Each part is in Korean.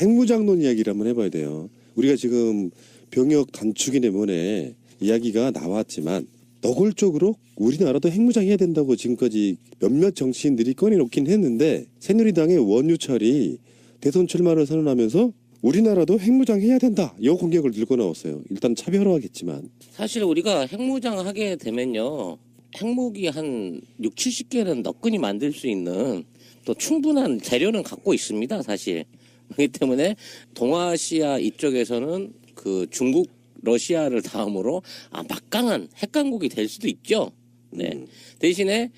핵무장론 이야기를 한번 해봐야 돼요. 우리가 지금 병역 단축이 때문에 이야기가 나왔지만 노골적으로 우리나라도 핵무장해야 된다고 지금까지 몇몇 정치인들이 꺼내놓긴 했는데 새누리당의 원유철이 대선 출마를 선언하면서 우리나라도 핵무장해야 된다. 이 공약을 들고 나왔어요. 일단 차별화하겠지만. 사실 우리가 핵무장하게 되면요. 핵무기 한 6, 70개는 너끈히 만들 수 있는 또 충분한 재료는 갖고 있습니다. 사실. 그렇기 때문에 동아시아 이쪽에서는 그 중국, 러시아를 다음으로 막강한 핵강국이 될 수도 있죠. 네. 대신에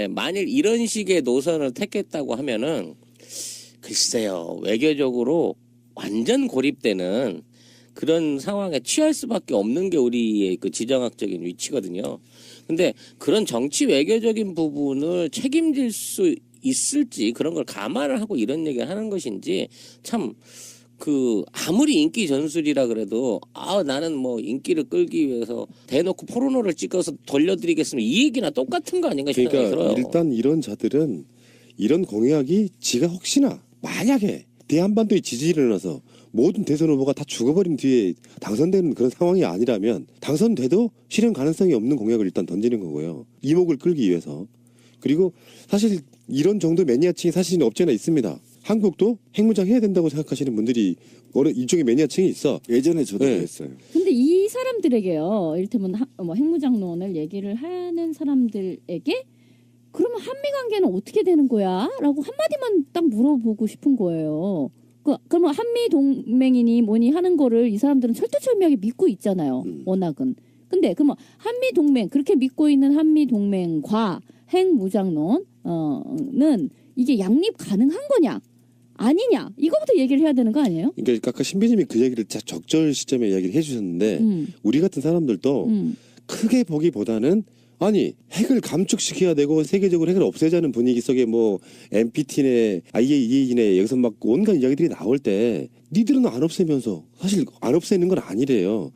만일 이런 식의 노선을 택했다고 하면은 글쎄요. 외교적으로 완전 고립되는 그런 상황에 취할 수밖에 없는 게 우리의 그 지정학적인 위치거든요. 근데 그런 정치 외교적인 부분을 책임질 수 있을지 그런 걸 감안을 하고 이런 얘기를 하는 것인지 참 그 아무리 인기 전술이라 그래도 나는 뭐 인기를 끌기 위해서 대놓고 포르노를 찍어서 돌려드리겠습니다. 이 얘기나 똑같은 거 아닌가 싶어요. 그러니까 일단 이런 자들은 이런 공약이 지가 혹시나 만약에 대한반도에 지진이 일어나서 모든 대선 후보가 다 죽어버린 뒤에 당선되는 그런 상황이 아니라면 당선돼도 실현 가능성이 없는 공약을 일단 던지는 거고요. 이목을 끌기 위해서. 그리고 사실 이런 정도 매니아층이 사실은 없지않아 있습니다. 한국도 핵무장 해야 된다고 생각하시는 분들이 일종의 매니아층이 있어. 예전에 저도 그랬어요. 근데 이 사람들에게요. 이를테면 뭐 핵무장론을 얘기를 하는 사람들에게 그러면 한미 관계는 어떻게 되는 거야? 라고 한마디만 딱 물어보고 싶은 거예요. 그러면 한미 동맹이니 뭐니 하는 거를 이 사람들은 철두철미하게 믿고 있잖아요. 워낙은. 근데 그러면 한미 동맹 그렇게 믿고 있는 한미 동맹과 핵무장론은 이게 양립 가능한 거냐? 아니냐? 이거부터 얘기를 해야 되는 거 아니에요? 그러니까 아까 신비님이 그 얘기를 적절 시점에 이야기를 해주셨는데 우리 같은 사람들도 크게 보기보다는 아니 핵을 감축시켜야 되고 세계적으로 핵을 없애자는 분위기 속에 뭐 NPT네 IAEA네 여기서 막 온갖 이야기들이 나올 때 니들은 안 없애면서 사실 안 없애는 건 아니래요.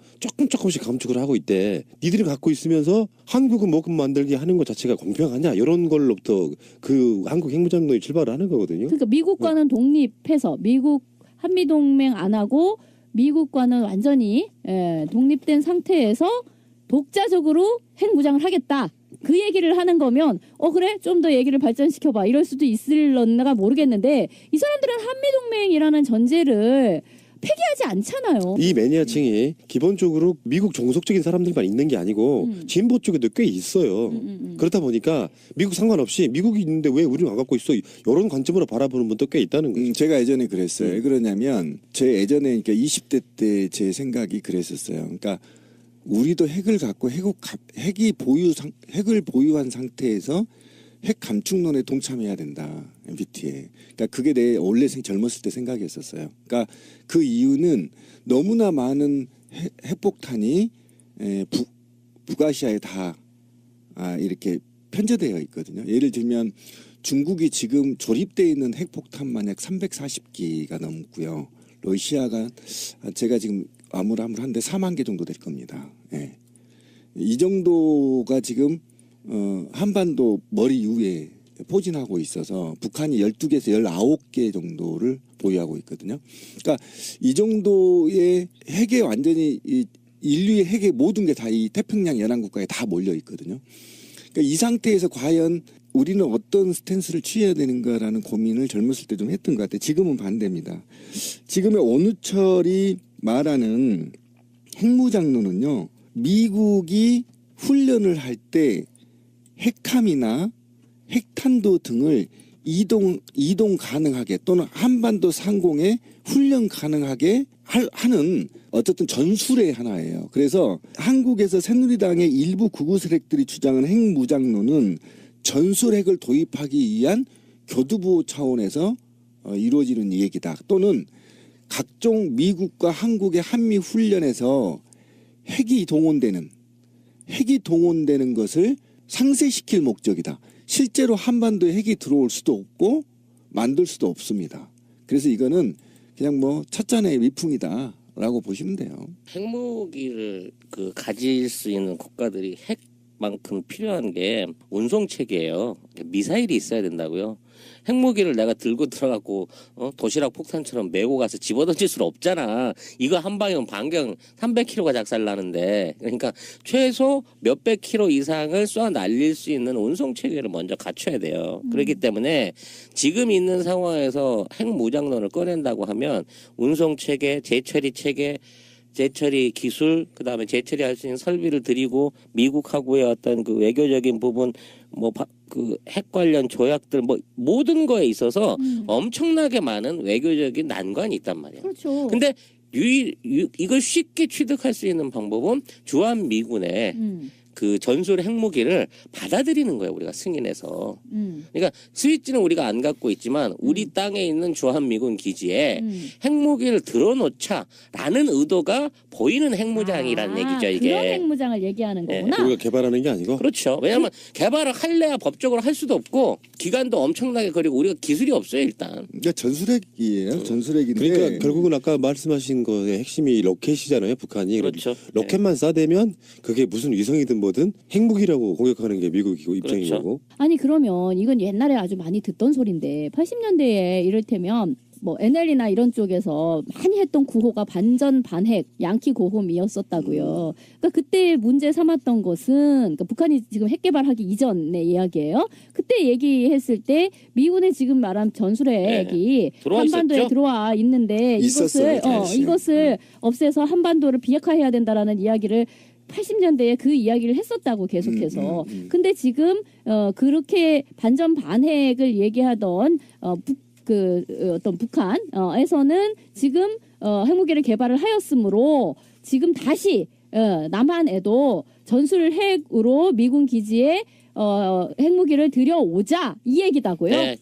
조금씩 감축을 하고 있대. 니들이 갖고 있으면서 한국은 뭐금 만들게 하는 것 자체가 공평하냐 이런 걸로부터 그 한국 핵무장론이 출발을 하는 거거든요. 그러니까 미국과는 독립해서 미국 한미동맹 안 하고 미국과는 완전히 독립된 상태에서 독자적으로 핵무장을 하겠다. 그 얘기를 하는 거면 그래? 좀 더 얘기를 발전시켜봐. 이럴 수도 있을런가 모르겠는데 이 사람들은 한미동맹이라는 전제를 폐기하지 않잖아요. 이 매니아층이 기본적으로 미국 종속적인 사람들만 있는 게 아니고 진보 쪽에도 꽤 있어요. 그렇다 보니까 미국 상관없이 미국이 있는데 왜 우리는 안 갖고 있어? 이런 관점으로 바라보는 분도 꽤 있다는 거죠. 제가 예전에 그랬어요. 왜 그러냐면 제 예전에 그러니까 20대 때 제 생각이 그랬었어요. 그러니까 우리도 핵을 갖고 핵을 보유한 상태에서 핵 감축론에 동참해야 된다. NPT에. 그러니까 그게 내 원래 젊었을 때 생각이었었어요. 그러니까 그 이유는 너무나 많은 핵폭탄이 북아시아에 다 이렇게 편제되어 있거든요. 예를 들면 중국이 지금 조립되어 있는 핵폭탄 만약 340기가 넘고요. 러시아가 제가 지금 아무한데 4만 개 정도 될 겁니다. 예. 이 정도가 지금 한반도 머리 위에 포진하고 있어서 북한이 12개에서 19개 정도를 보유하고 있거든요. 그러니까 이 정도의 핵에 완전히 인류의 핵의 모든 게 다 이 태평양 연안국가에 다 몰려 있거든요. 그러니까 이 상태에서 과연 우리는 어떤 스탠스를 취해야 되는가라는 고민을 젊었을 때 좀 했던 것 같아요. 지금은 반대입니다. 지금의 원우철이 말하는 핵무장론은요. 미국이 훈련을 할 때 핵함이나 핵탄도 등을 이동 가능하게 또는 한반도 상공에 훈련 가능하게 하는 어쨌든 전술의 하나예요. 그래서 한국에서 새누리당의 일부 극우 세력들이 주장하는 핵무장론은 전술핵을 도입하기 위한 교두보 차원에서 이루어지는 얘기다. 또는 각종 미국과 한국의 한미 훈련에서 핵이 동원되는 것을 상쇄시킬 목적이다. 실제로 한반도에 핵이 들어올 수도 없고 만들 수도 없습니다. 그래서 이거는 그냥 뭐 첫잔의 위풍이다라고 보시면 돼요. 핵무기를 가질 수 있는 국가들이 핵만큼 필요한 게 운송 체계예요. 미사일이 있어야 된다고요. 핵무기를 내가 들고 들어가고 도시락 폭탄처럼 메고 가서 집어던질 수는 없잖아. 이거 한 방이면 반경 300km가 작살나는데 그러니까 최소 몇백 킬로 이상을 쏘아 날릴 수 있는 운송 체계를 먼저 갖춰야 돼요. 그렇기 때문에 지금 있는 상황에서 핵무장론을 꺼낸다고 하면 운송 체계, 재처리 체계, 재처리 기술, 그다음에 재처리할 수 있는 설비를 들이고 미국하고의 어떤 그 외교적인 부분, 뭐 그 핵 관련 조약들 뭐 모든 거에 있어서 엄청나게 많은 외교적인 난관이 있단 말이야. 그렇죠. 근데 이걸 쉽게 취득할 수 있는 방법은 주한 미군의 그 전술 핵무기를 받아들이는 거예요. 우리가 승인해서. 그러니까 스위치는 우리가 안 갖고 있지만 우리 땅에 있는 주한미군 기지에 핵무기를 들어놓자라는 의도가 보이는 핵무장이라는 얘기죠. 이게. 그런 핵무장을 얘기하는 네. 거구나. 우리가 개발하는 게 아니고. 그렇죠. 왜냐하면 개발을 할래야 법적으로 할 수도 없고 기간도 엄청나게 걸리고 우리가 기술이 없어요 일단. 그러니까 전술핵이에요. 전술핵인데. 그러니까 결국은 아까 말씀하신 거의 핵심이 로켓이잖아요. 북한이. 그렇죠. 로켓만 쏴대면 그게 무슨 위성이든 뭐든 핵무기라고 공격하는 게 미국이고 입장인 그렇죠. 거고. 아니 그러면 이건 옛날에 아주 많이 듣던 소리인데 80년대에 이를테면 뭐 NL이나 이런 쪽에서 많이 했던 구호가 반전 반핵 양키 고홈이었었다고요. 그러니까 그때 문제 삼았던 것은 그러니까 북한이 지금 핵 개발하기 이전의 이야기예요. 그때 얘기했을 때 미군의 지금 말한 전술핵이 들어와 한반도에 있었죠? 들어와 있는데 있었어요, 이것을 당시에. 이것을 없애서 한반도를 비핵화해야 된다라는 이야기를 80년대에 그 이야기를 했었다고 계속해서. 근데 지금 그렇게 반전 반핵을 얘기하던 어떤 북한에서는 지금 핵무기를 개발을 하였으므로 지금 다시 남한에도 전술 핵으로 미군 기지에 핵무기를 들여오자 이 얘기다고요. 네,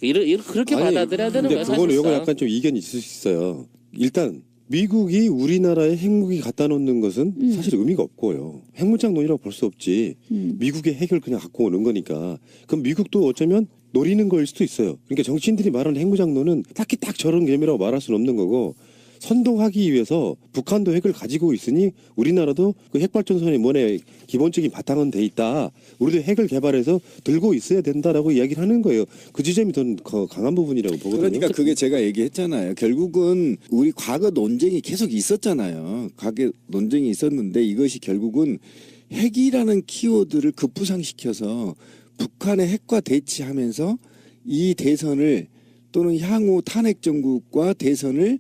그렇게 아니, 받아들여야 되는 근데 거예요. 그거는 사실상. 요거 약간 좀 이견이 있을 수 있어요. 일단 미국이 우리나라에 핵무기 갖다 놓는 것은 사실 의미가 없고요. 핵무장론이라고 볼 수 없지. 미국의 핵을 그냥 갖고 오는 거니까. 그럼 미국도 어쩌면 노리는 거일 수도 있어요. 그러니까 정치인들이 말하는 핵무장론은 딱히 딱 저런 개념이라고 말할 수는 없는 거고 선동하기 위해서 북한도 핵을 가지고 있으니 우리나라도 그 핵발전소의 원의 기본적인 바탕은 돼 있다. 우리도 핵을 개발해서 들고 있어야 된다라고 이야기를 하는 거예요. 그 지점이 더 강한 부분이라고 보거든요. 그러니까 그게 제가 얘기했잖아요. 결국은 우리 과거 논쟁이 계속 있었잖아요. 과거 논쟁이 있었는데 이것이 결국은 핵이라는 키워드를 급부상시켜서 북한의 핵과 대치하면서 이 대선을 또는 향후 탄핵 정국과 대선을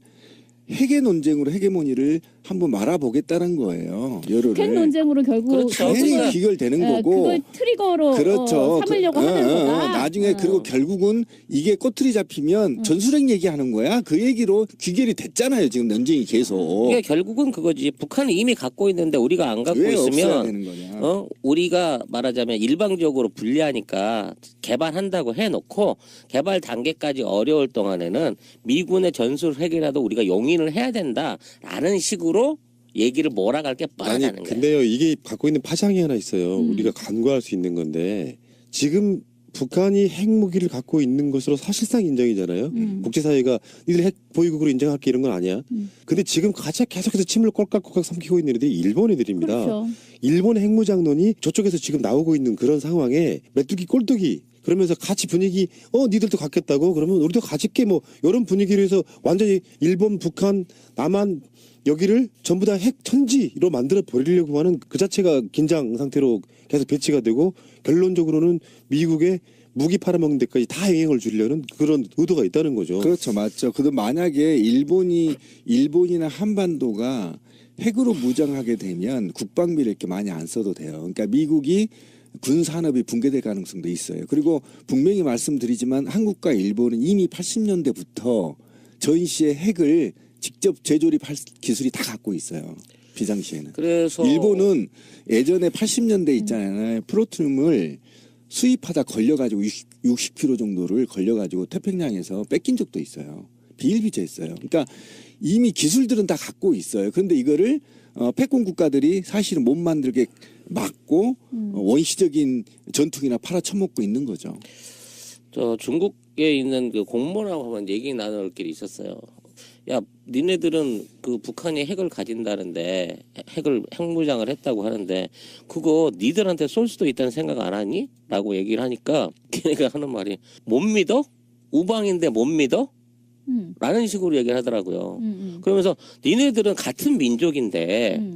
핵의 논쟁으로 헤게모니를 한번 말아보겠다는 거예요. 여론을. 핵 논쟁으로 결국 그렇죠. 당연히 그러니까 귀결되는 거고. 그걸 트리거로 그렇죠. 삼으려고 하는 거다. 나중에 그리고 결국은 이게 꼬투리 잡히면 전술핵 얘기하는 거야. 그 얘기로 귀결이 됐잖아요. 지금 논쟁이 계속. 이게 결국은 그거지. 북한이 이미 갖고 있는데 우리가 안 갖고 왜 없어야 있으면 되는 거냐. 우리가 말하자면 일방적으로 불리하니까 개발한다고 해놓고 개발 단계까지 어려울 동안에는 미군의 전술 핵이라도 우리가 용인을 해야 된다라는 식으로 얘기를 몰아갈 게 아니 뻔하다는 거예요. 근데요 이게 갖고 있는 파장이 하나 있어요. 우리가 간과할 수 있는 건데 지금 북한이 핵무기를 갖고 있는 것으로 사실상 인정이잖아요. 국제사회가 니들 핵 보유국으로 인정할게 이런 건 아니야. 근데 지금 가장 계속해서 침을 꼴깍꼴깍 삼키고 있는 애들이 일본 애들입니다. 그렇죠. 일본의 핵무장론이 저쪽에서 지금 나오고 있는 그런 상황에 메뚜기 꼴뚜기 그러면서 같이 분위기 니들도 갖겠다고 그러면 우리도 가질게 뭐 이런 분위기로 해서 완전히 일본, 북한, 남한 여기를 전부 다 핵 천지로 만들어 버리려고 하는 그 자체가 긴장 상태로 계속 배치가 되고 결론적으로는 미국의 무기 팔아먹는 데까지 다 영향을 주려는 그런 의도가 있다는 거죠. 그렇죠. 맞죠. 그도 만약에 일본이나 한반도가 핵으로 무장하게 되면 국방비를 이렇게 많이 안 써도 돼요. 그러니까 미국이 군산업이 붕괴될 가능성도 있어요. 그리고 분명히 말씀드리지만 한국과 일본은 이미 80년대부터 전시의 핵을 직접 재조립할 기술이 다 갖고 있어요. 비상시에는. 그래서 일본은 예전에 80년대 있잖아요. 플루토늄을 수입하다 걸려가지고 60kg 정도를 걸려가지고 태평양에서 뺏긴 적도 있어요. 비일비재했어요. 그러니까 이미 기술들은 다 갖고 있어요. 그런데 이거를 패권 국가들이 사실은 못 만들게 막고 원시적인 전투기나 팔아쳐먹고 있는 거죠. 저 중국에 있는 그 공무원하고 한번 얘기 나눌 길이 있었어요. 야, 니네들은 그 북한이 핵을 가진다는데 핵무장을 했다고 하는데 그거 니들한테 쏠 수도 있다는 생각 안 하니? 라고 얘기를 하니까 걔네가 하는 말이 못 믿어? 우방인데 못 믿어? 라는 식으로 얘기를 하더라고요. 그러면서 니네들은 같은 민족인데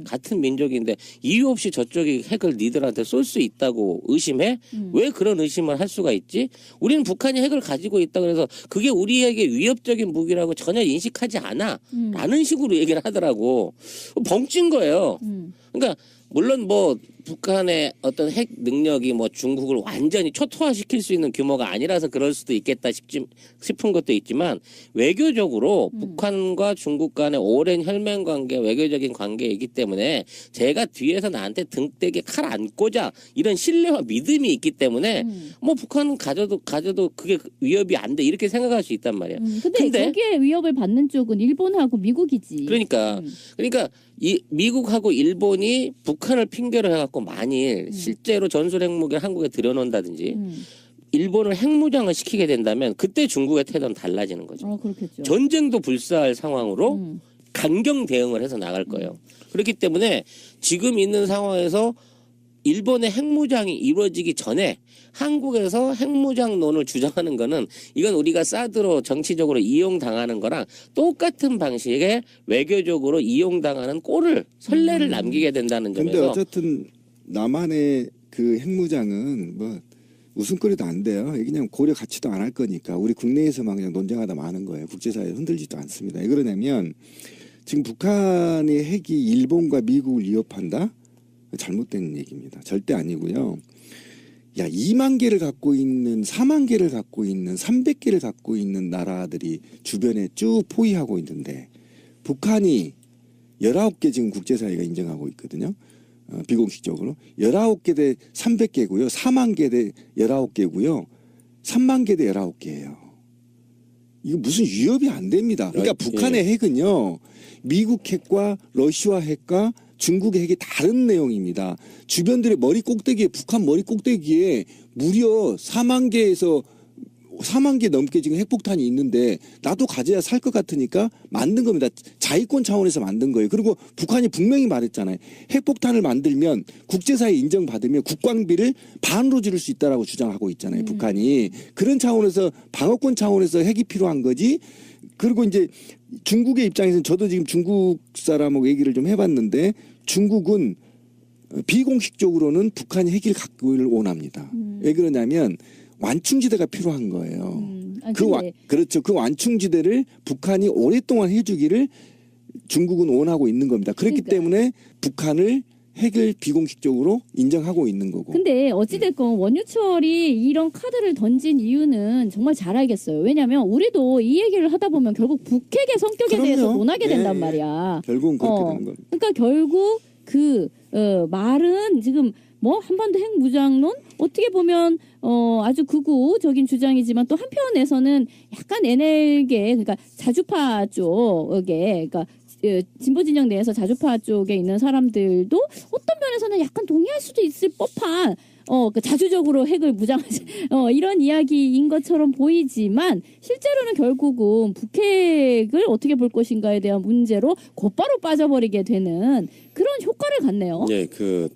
이유 없이 저쪽이 핵을 니들한테 쏠 수 있다고 의심해? 왜 그런 의심을 할 수가 있지? 우리는 북한이 핵을 가지고 있다 그래서 그게 우리에게 위협적인 무기라고 전혀 인식하지 않아. 라는 식으로 얘기를 하더라고. 벙찐 거예요. 그러니까 물론 뭐 북한의 어떤 핵 능력이 뭐 중국을 완전히 초토화시킬 수 있는 규모가 아니라서 그럴 수도 있겠다 싶은 것도 있지만 외교적으로 북한과 중국 간의 오랜 혈맹 관계, 외교적인 관계이기 때문에 제가 뒤에서 나한테 등대게 칼 안 꽂아 이런 신뢰와 믿음이 있기 때문에 뭐 북한은 가져도 그게 위협이 안 돼 이렇게 생각할 수 있단 말이야. 근데 거기에 위협을 받는 쪽은 일본하고 미국이지. 그러니까 이 미국하고 일본이 북한을 핑계로 해갖고 만일 실제로 전술 핵무기를 한국에 들여놓는다든지 일본을 핵무장을 시키게 된다면 그때 중국의 태도는 달라지는 거죠. 그렇겠죠. 전쟁도 불사할 상황으로 강경 대응을 해서 나갈 거예요. 그렇기 때문에 지금 있는 상황에서 일본의 핵무장이 이루어지기 전에 한국에서 핵무장론을 주장하는 거는 이건 우리가 사드로 정치적으로 이용당하는 거랑 똑같은 방식의 외교적으로 이용당하는 꼴을 선례를 남기게 된다는 점에서. 근데 어쨌든 남한의 그 핵무장은 뭐 웃음거리도 안 돼요. 이게 그냥 고려 가치도 안 할 거니까 우리 국내에서만 그냥 논쟁하다 마는 거예요. 국제사회에 흔들리지도 않습니다. 왜 그러냐면 지금 북한의 핵이 일본과 미국을 위협한다? 잘못된 얘기입니다. 절대 아니고요. 야, 2만 개를 갖고 있는, 4만 개를 갖고 있는, 300개를 갖고 있는 나라들이 주변에 쭉 포위하고 있는데 북한이 19개 지금 국제사회가 인정하고 있거든요. 비공식적으로. 19개 대 300개고요. 4만 개 대 19개고요. 3만 개 대 19개예요. 이거 무슨 위협이 안 됩니다. 그러니까 북한의 핵은요. 미국 핵과 러시아 핵과 중국의 핵이 다른 내용입니다. 주변들의 머리 꼭대기에 북한 머리 꼭대기에 무려 4만 개에서 4만 개 넘게 지금 핵폭탄이 있는데 나도 가져야 살 것 같으니까 만든 겁니다. 자위권 차원에서 만든 거예요. 그리고 북한이 분명히 말했잖아요. 핵폭탄을 만들면 국제사회 인정받으면 국방비를 반으로 줄일 수 있다라고 주장하고 있잖아요. 북한이. 그런 차원에서 방어권 차원에서 핵이 필요한 거지. 그리고 이제 중국의 입장에서는 저도 지금 중국 사람하고 얘기를 좀 해봤는데 중국은 비공식적으로는 북한이 핵을 갖기를 원합니다. 왜 그러냐면 완충지대가 필요한 거예요. 그렇죠. 그 완충지대를 북한이 오랫동안 해주기를 중국은 원하고 있는 겁니다. 그렇기 때문에 북한을 핵을 비공식적으로 인정하고 있는 거고. 근데 어찌됐건 원유철이 이런 카드를 던진 이유는 정말 잘 알겠어요. 왜냐하면 우리도 이 얘기를 하다 보면 결국 북핵의 성격에 대해서 논하게 된단 말이야. 결국은 그렇게 되는 겁니다. 그러니까 결국 그 말은 지금 뭐 한반도 핵 무장론 어떻게 보면 아주 극우적인 주장이지만 또 한편에서는 약간 NL계 그러니까 자주파 쪽에 그러니까 진보 진영 내에서 자주파 쪽에 있는 사람들도 어떤 면에서는 약간 동의할 수도 있을 법한 그 자주적으로 핵을 무장하지 이런 이야기인 것처럼 보이지만 실제로는 결국은 북핵을 어떻게 볼 것인가에 대한 문제로 곧바로 빠져버리게 되는 그런 효과를 갖네요. 예,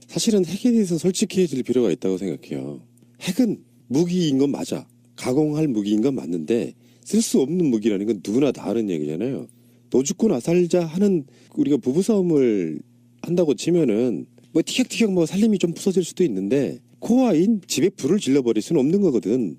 사실은 핵에 대해서 솔직해질 필요가 있다고 생각해요. 핵은 무기인 건 맞아. 가공할 무기인 건 맞는데 쓸 수 없는 무기라는 건 누구나 다 아는 얘기잖아요. 너 죽고 나 살자 하는 우리가 부부싸움을 한다고 치면은 뭐 티격태격 뭐 살림이 좀 부서질 수도 있는데 코어인 집에 불을 질러버릴 수는 없는 거거든.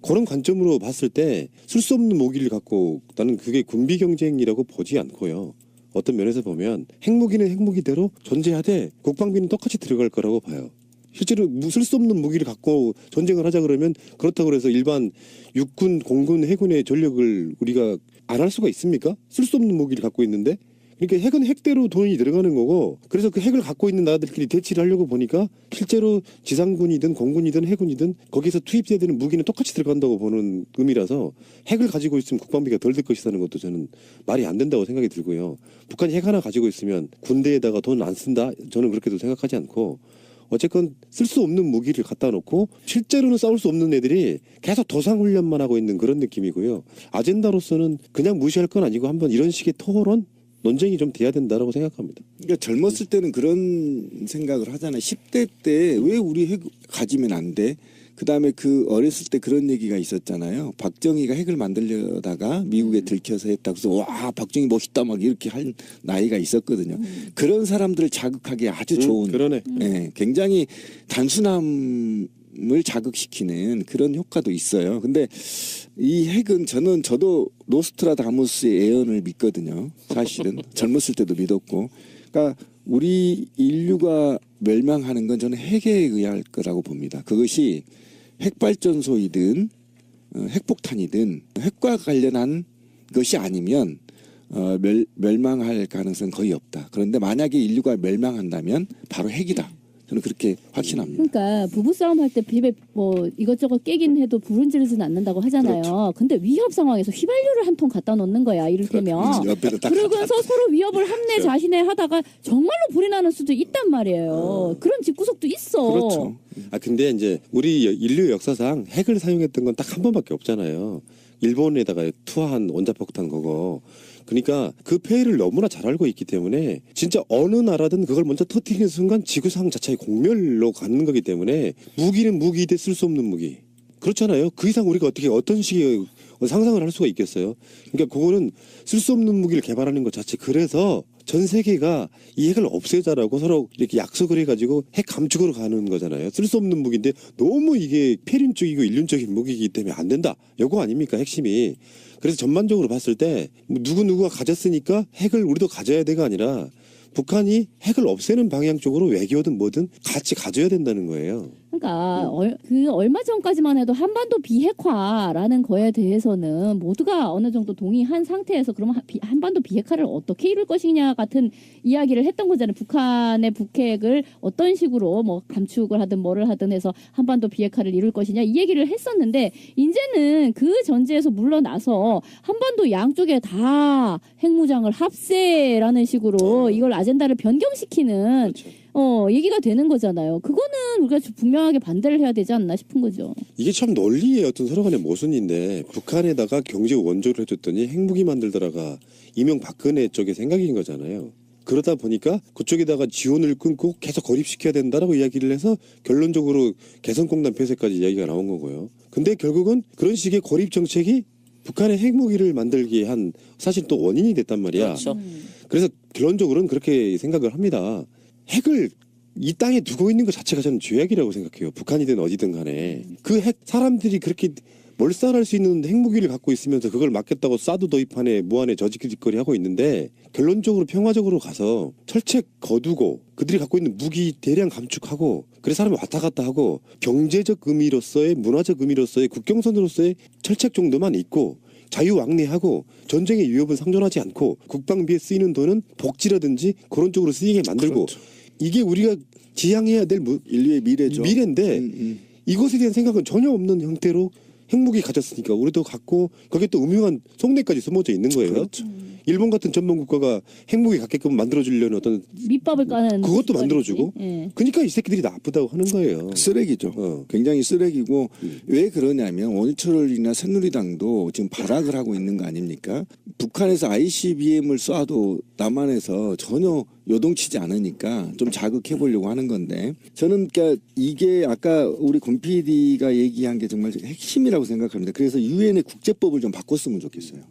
그런 관점으로 봤을 때 쓸 수 없는 무기를 갖고 나는 그게 군비 경쟁이라고 보지 않고요. 어떤 면에서 보면 핵무기는 핵무기대로 존재하되 국방비는 똑같이 들어갈 거라고 봐요. 실제로 쓸 수 없는 무기를 갖고 전쟁을 하자 그러면 그렇다고 해서 일반 육군, 공군, 해군의 전력을 우리가 안 할 수가 있습니까? 쓸 수 없는 무기를 갖고 있는데. 그러니까 핵은 핵대로 돈이 들어가는 거고 그래서 그 핵을 갖고 있는 나라들끼리 대치를 하려고 보니까 실제로 지상군이든 공군이든 해군이든 거기서 투입돼야 되는 무기는 똑같이 들어간다고 보는 의미라서 핵을 가지고 있으면 국방비가 덜 들 것이라는 것도 저는 말이 안 된다고 생각이 들고요. 북한이 핵 하나 가지고 있으면 군대에다가 돈 안 쓴다? 저는 그렇게도 생각하지 않고 어쨌건 쓸 수 없는 무기를 갖다 놓고 실제로는 싸울 수 없는 애들이 계속 도상훈련만 하고 있는 그런 느낌이고요. 아젠다로서는 그냥 무시할 건 아니고 한번 이런 식의 토론? 논쟁이 좀 돼야 된다라고 생각합니다. 그러니까 젊었을 때는 그런 생각을 하잖아요. 10대 때 왜 우리 핵 가지면 안 돼? 그다음에 그 어렸을 때 그런 얘기가 있었잖아요. 박정희가 핵을 만들려다가 미국에 들켜서 했다. 그래서 와 박정희 멋있다 막 이렇게 한 나이가 있었거든요. 그런 사람들을 자극하기 아주 좋은 그러네. 예, 굉장히 단순함을 자극시키는 그런 효과도 있어요. 근데 이 핵은 저도 노스트라다무스의 예언을 믿거든요. 사실은 젊었을 때도 믿었고, 그러니까 우리 인류가 멸망하는 건 저는 핵에 의할 거라고 봅니다. 그것이 핵발전소이든 핵폭탄이든 핵과 관련한 것이 아니면 멸망할 가능성은 거의 없다. 그런데 만약에 인류가 멸망한다면 바로 핵이다. 저는 그렇게 확신합니다. 그러니까 부부싸움 할 때 집에 뭐 이것저것 깨긴 해도 불은 지르지는 않는다고 하잖아요. 그렇죠. 근데 위협 상황에서 휘발유를 한 통 갖다 놓는 거야. 이를테면. 옆에다 딱 그러면서 서로 위협을 함내 자신에 하다가 정말로 불이 나는 수도 있단 말이에요. 그런 집구석도 있어. 그렇죠. 근데 이제 우리 인류 역사상 핵을 사용했던 건 딱 한 번밖에 없잖아요. 일본에다가 투하한 원자폭탄 그거. 그러니까 그 폐해를 너무나 잘 알고 있기 때문에 진짜 어느 나라든 그걸 먼저 터뜨리는 순간 지구상 자체의 공멸로 가는 거기 때문에 무기는 무기인데 쓸 수 없는 무기. 그렇잖아요. 그 이상 우리가 어떻게 어떤 식의 상상을 할 수가 있겠어요. 그러니까 그거는 쓸 수 없는 무기를 개발하는 것 자체. 그래서 전 세계가 이 핵을 없애자라고 서로 이렇게 약속을 해가지고 핵 감축으로 가는 거잖아요. 쓸 수 없는 무기인데 너무 이게 폐륜적이고 인륜적인 무기이기 때문에 안 된다. 요거 아닙니까 핵심이. 그래서 전반적으로 봤을 때 누구누구가 가졌으니까 핵을 우리도 가져야 돼가 아니라 북한이 핵을 없애는 방향 쪽으로 외교든 뭐든 같이 가져야 된다는 거예요. 그러니까 그 얼마 전까지만 해도 한반도 비핵화라는 거에 대해서는 모두가 어느 정도 동의한 상태에서 그러면 한반도 비핵화를 어떻게 이룰 것이냐 같은 이야기를 했던 거잖아요. 북한의 북핵을 어떤 식으로 뭐 감축을 하든 뭐를 하든 해서 한반도 비핵화를 이룰 것이냐 이 얘기를 했었는데 이제는 그 전제에서 물러나서 한반도 양쪽에 다 핵무장을 합세라는 식으로 이걸 아젠다를 변경시키는 그렇죠. 얘기가 되는 거잖아요. 그거는 우리가 분명하게 반대를 해야 되지 않나 싶은 거죠. 이게 참 논리의 어떤 서로 간의 모순인데 북한에다가 경제 원조를 해줬더니 핵무기 만들더라가 이명박근혜 쪽의 생각인 거잖아요. 그러다 보니까 그쪽에다가 지원을 끊고 계속 고립시켜야 된다라고 이야기를 해서 결론적으로 개성공단 폐쇄까지 이야기가 나온 거고요. 근데 결국은 그런 식의 고립 정책이 북한의 핵무기를 만들게 한 사실 또 원인이 됐단 말이야. 그렇죠. 그래서 결론적으로는 그렇게 생각을 합니다. 핵을 이 땅에 두고 있는 것 자체가 저는 죄악이라고 생각해요. 북한이든 어디든 간에. 그 핵 사람들이 그렇게 몰살할 수 있는 핵무기를 갖고 있으면서 그걸 막겠다고 사드 도입안에 무한에 저지거리 하고 있는데 결론적으로 평화적으로 가서 철책 거두고 그들이 갖고 있는 무기 대량 감축하고 그래서 사람이 왔다 갔다 하고 경제적 의미로서의 문화적 의미로서의 국경선으로서의 철책 정도만 있고 자유왕래하고 전쟁의 위협은 상존하지 않고 국방비에 쓰이는 돈은 복지라든지 그런 쪽으로 쓰이게 만들고 그렇죠. 이게 우리가 지향해야 될 인류의 미래죠. 미래인데 이것에 대한 생각은 전혀 없는 형태로 핵무기 가졌으니까 우리도 갖고 거기에 또 음흉한 속내까지 숨어져 있는 거예요. 그렇죠. 일본 같은 전범 국가가 핵무기 갖게끔 만들어주려는 어떤 밑밥을 까는 그것도 만들어주고 예. 그러니까 이 새끼들이 나쁘다고 하는 거예요. 쓰레기죠. 굉장히 쓰레기고 왜 그러냐면 원유철이나 새누리당도 지금 발악을 하고 있는 거 아닙니까? 북한에서 ICBM을 쏴도 남한에서 전혀 요동치지 않으니까 좀 자극해 보려고 하는 건데 저는 그러니까 이게 아까 우리 권 PD가 얘기한 게 정말 핵심이라고 생각합니다. 그래서 유엔의 국제법을 좀 바꿨으면 좋겠어요.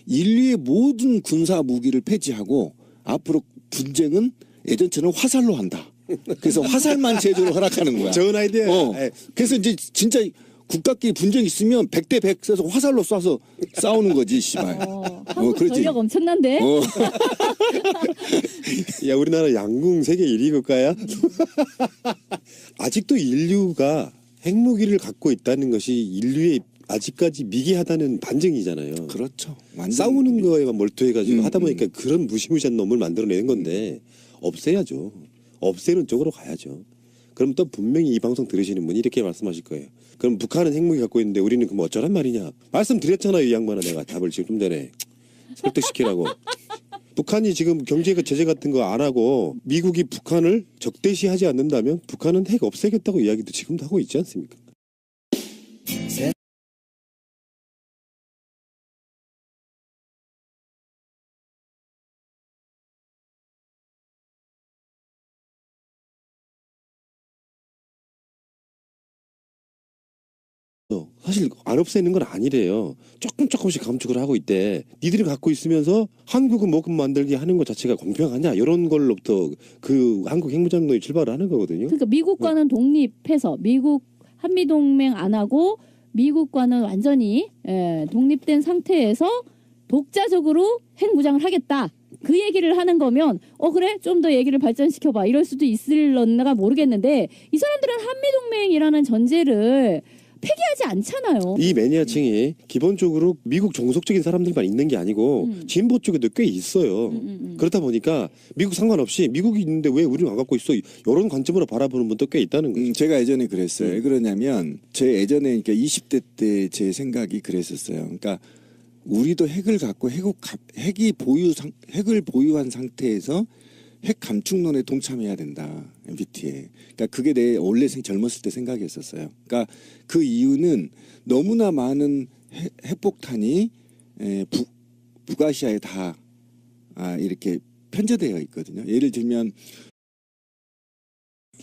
인류의 모든 군사 무기를 폐지하고 앞으로 분쟁은 예전처럼 화살로 한다. 그래서 화살만 제조를 허락하는 거야. 좋은 아이디어. 그래서 이제 진짜 국가끼리 분쟁 있으면 100대 100 써서 화살로 쏴서 싸우는 거지, 씨발. 한국 그렇지. 전력 엄청난데? 야 우리나라 양궁 세계 1위 국가야? 아직도 인류가 핵무기를 갖고 있다는 것이 인류의 아직까지 미개하다는 반증이잖아요. 그렇죠. 싸우는 거에만 몰두해가지고 하다 보니까 그런 무시무시한 놈을 만들어내는 건데 없애야죠. 없애는 쪽으로 가야죠. 그럼 또 분명히 이 방송 들으시는 분이 이렇게 말씀하실 거예요. 그럼 북한은 핵무기 갖고 있는데 우리는 그럼 어쩌란 말이냐. 말씀드렸잖아요. 이 양반아 내가 답을 지금 좀 전에. 설득시키라고. 북한이 지금 경제가 제재 같은 거 안 하고 미국이 북한을 적대시하지 않는다면 북한은 핵 없애겠다고 이야기도 지금도 하고 있지 않습니까? 사실 안 없애는 건 아니래요. 조금씩 감축을 하고 있대. 니들이 갖고 있으면서 한국은 뭐금 만들기 하는 것 자체가 공평하냐 이런 걸로부터 그 한국 핵무장론이 출발을 하는 거거든요. 그러니까 미국과는 독립해서 미국 한미동맹 안 하고 미국과는 완전히 독립된 상태에서 독자적으로 핵무장을 하겠다. 그 얘기를 하는 거면 그래 좀 더 얘기를 발전시켜봐 이럴 수도 있을런가 모르겠는데 이 사람들은 한미동맹이라는 전제를 폐기하지 않잖아요. 이 매니아층이 기본적으로 미국 종속적인 사람들만 있는 게 아니고 진보 쪽에도 꽤 있어요. 그렇다 보니까 미국 상관없이 미국이 있는데 왜 우리는 안 갖고 있어 이런 관점으로 바라보는 분도 꽤 있다는 거죠. 제가 예전에 그랬어요. 왜 그러냐면 제 예전에 그러니까 20대 때 제 생각이 그랬었어요. 그러니까 우리도 핵을 갖고 핵을 보유한 상태에서 핵 감축론에 동참해야 된다. MBT에. 그러니까 그게 내 원래 젊었을 때 생각이었었어요. 그러니까 그 이유는 너무나 많은 핵폭탄이 북아시아에 다 이렇게 편제되어 있거든요. 예를 들면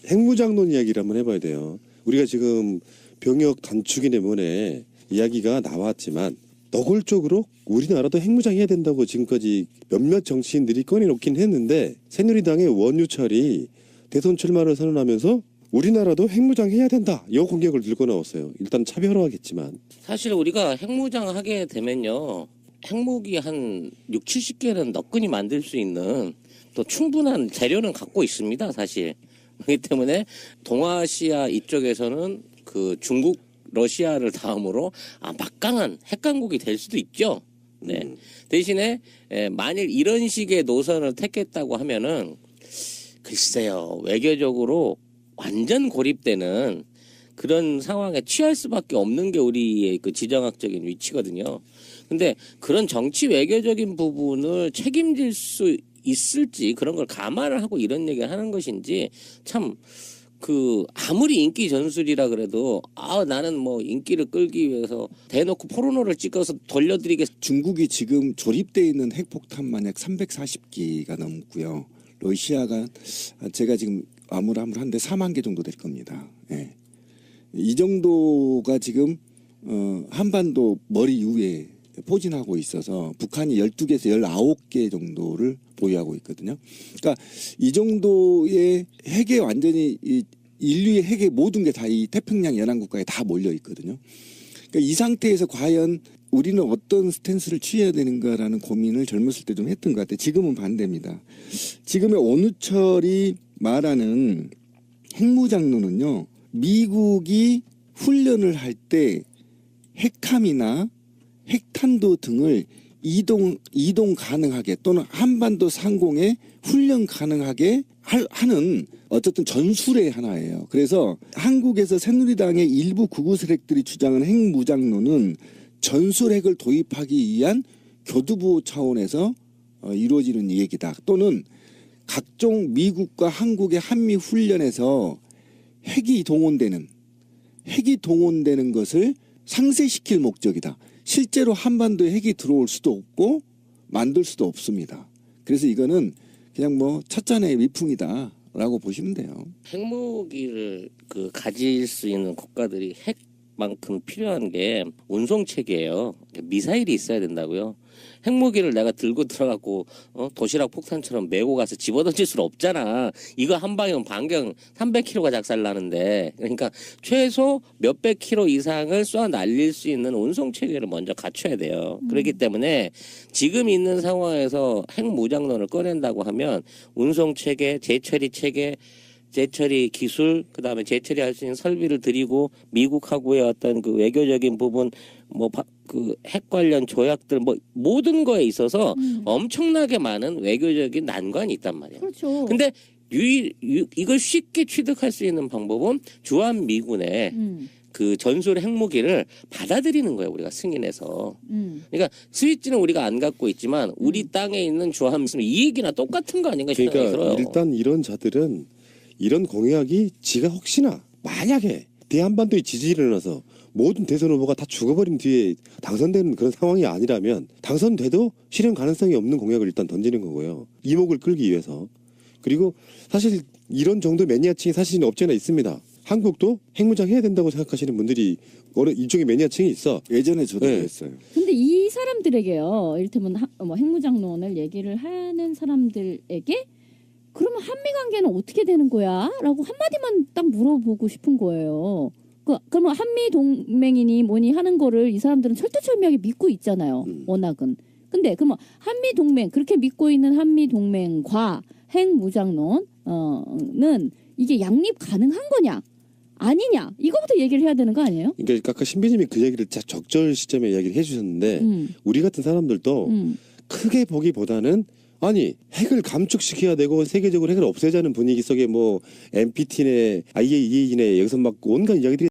핵무장론 이야기를 한번 해봐야 돼요. 우리가 지금 병역 단축이네 뭐네 이야기가 나왔지만 노골적으로 우리나라도 핵무장해야 된다고 지금까지 몇몇 정치인들이 꺼내놓긴 했는데 새누리당의 원유철이 대선 출마를 선언하면서 우리나라도 핵무장해야 된다. 이 공약을 들고 나왔어요. 일단 차별화하겠지만 사실 우리가 핵무장 하게 되면요. 핵무기 한 6, 70개는 너끈히 만들 수 있는 또 충분한 재료는 갖고 있습니다. 사실. 그렇기 때문에 동아시아 이쪽에서는 그 중국 러시아를 다음으로 막강한 핵강국이 될 수도 있죠. 네. 대신에 만일 이런 식의 노선을 택했다고 하면은 글쎄요 외교적으로 완전 고립되는 그런 상황에 취할 수밖에 없는 게 우리의 그 지정학적인 위치거든요. 근데 그런 정치 외교적인 부분을 책임질 수 있을지 그런 걸 감안을 하고 이런 얘기를 하는 것인지 참 아무리 인기 전술이라 그래도 나는 뭐 인기를 끌기 위해서 대놓고 포르노를 찍어서 돌려드리겠습니다. 중국이 지금 조립되어 있는 핵폭탄 만약 340기가 넘고요. 러시아가 제가 지금 아무한데 4만 개 정도 될 겁니다. 예. 이 정도가 지금 한반도 머리 위에 포진하고 있어서 북한이 12개에서 19개 정도를 보유하고 있거든요. 그러니까 이 정도의 핵에 완전히 인류의 핵의 모든 게 다 이 태평양 연안국가에 다 몰려 있거든요. 그러니까 이 상태에서 과연 우리는 어떤 스탠스를 취해야 되는가라는 고민을 젊었을 때 좀 했던 것 같아요. 지금은 반대입니다. 지금의 원우철이 말하는 핵무장론은요. 미국이 훈련을 할 때 핵함이나 핵탄도 등을 이동 가능하게 또는 한반도 상공에 훈련 가능하게 하는 어쨌든 전술의 하나예요. 그래서 한국에서 새누리당의 일부 극우 세력들이 주장하는 핵무장론은 전술핵을 도입하기 위한 교두보 차원에서 이루어지는 얘기다. 또는 각종 미국과 한국의 한미 훈련에서 핵이 동원되는 것을 상쇄시킬 목적이다. 실제로 한반도에 핵이 들어올 수도 없고 만들 수도 없습니다. 그래서 이거는 그냥 뭐 첫잔의 위풍이다라고 보시면 돼요. 핵무기를 가질 수 있는 국가들이 핵만큼 필요한 게 운송체계예요. 미사일이 있어야 된다고요. 핵무기를 내가 들고 들어가고 도시락 폭탄처럼 메고 가서 집어던질 수는 없잖아. 이거 한 방이면 반경 300km가 작살나는데 그러니까 최소 몇백 킬로 이상을 쏴 날릴 수 있는 운송체계를 먼저 갖춰야 돼요. 그렇기 때문에 지금 있는 상황에서 핵무장론을 꺼낸다고 하면 운송체계, 재처리체계 재처리 기술, 그다음에 재처리할 수 있는 설비를 들이고 미국하고의 어떤 그 외교적인 부분, 핵 관련 조약들 모든 거에 있어서 엄청나게 많은 외교적인 난관이 있단 말이에요. 그렇죠. 근데 이걸 쉽게 취득할 수 있는 방법은 주한 미군의 그 전술 핵무기를 받아들이는 거예요. 우리가 승인해서. 그러니까 스위치는 우리가 안 갖고 있지만 우리 땅에 있는 주한 미군 이 얘기나 똑같은 거 아닌가 생각이 들어요. 그러니까 일단 이런 자들은 이런 공약이 지가 혹시나 만약에 대한반도에 지진이 일어나서 모든 대선 후보가 다 죽어버린 뒤에 당선되는 그런 상황이 아니라면 당선돼도 실현 가능성이 없는 공약을 일단 던지는 거고요. 이목을 끌기 위해서. 그리고 사실 이런 정도 매니아층이 사실 없지 않아 있습니다. 한국도 핵무장 해야 된다고 생각하시는 분들이 어느 일종의 매니아층이 있어. 예전에 저도 네. 그랬어요. 근데 이 사람들에게요, 이를테면 뭐 핵무장론을 얘기를 하는 사람들에게 그러면 한미 관계는 어떻게 되는 거야? 라고 한마디만 딱 물어보고 싶은 거예요. 그러면 한미 동맹이니 뭐니 하는 거를 이 사람들은 철두철미하게 믿고 있잖아요. 워낙은. 근데 그러면 한미 동맹, 그렇게 믿고 있는 한미 동맹과 핵무장론은 이게 양립 가능한 거냐? 아니냐? 이거부터 얘기를 해야 되는 거 아니에요? 그러니까 아까 신비님이 그 얘기를 적절 시점에 이야기를 해주셨는데 우리 같은 사람들도 크게 보기보다는 아니 핵을 감축시켜야 되고 세계적으로 핵을 없애자는 분위기 속에 뭐 NPT네 IAEA네 여기서 막 온갖 이야기들이